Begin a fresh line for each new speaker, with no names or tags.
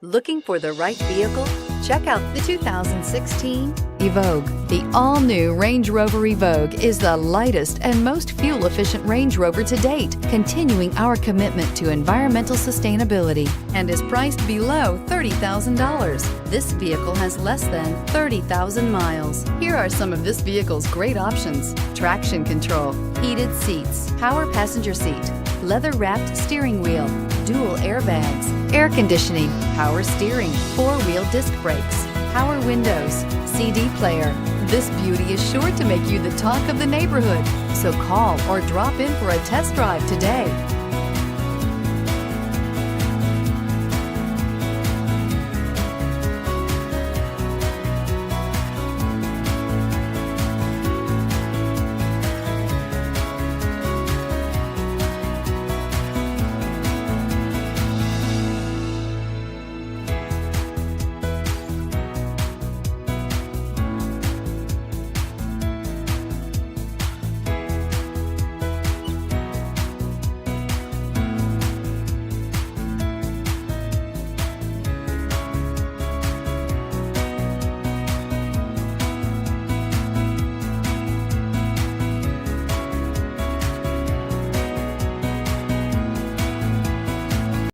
Looking for the right vehicle? Check out the 2016 Evoque. The all-new Range Rover Evoque is the lightest and most fuel-efficient Range Rover to date, continuing our commitment to environmental sustainability, and is priced below $30,000. This vehicle has less than 30,000 miles. Here are some of this vehicle's great options: traction control, heated seats, power passenger seat, leather-wrapped steering wheel, dual airbags, air conditioning, power steering, four-wheel disc brakes, power windows, CD player. This beauty is sure to make you the talk of the neighborhood. So call or drop in for a test drive today.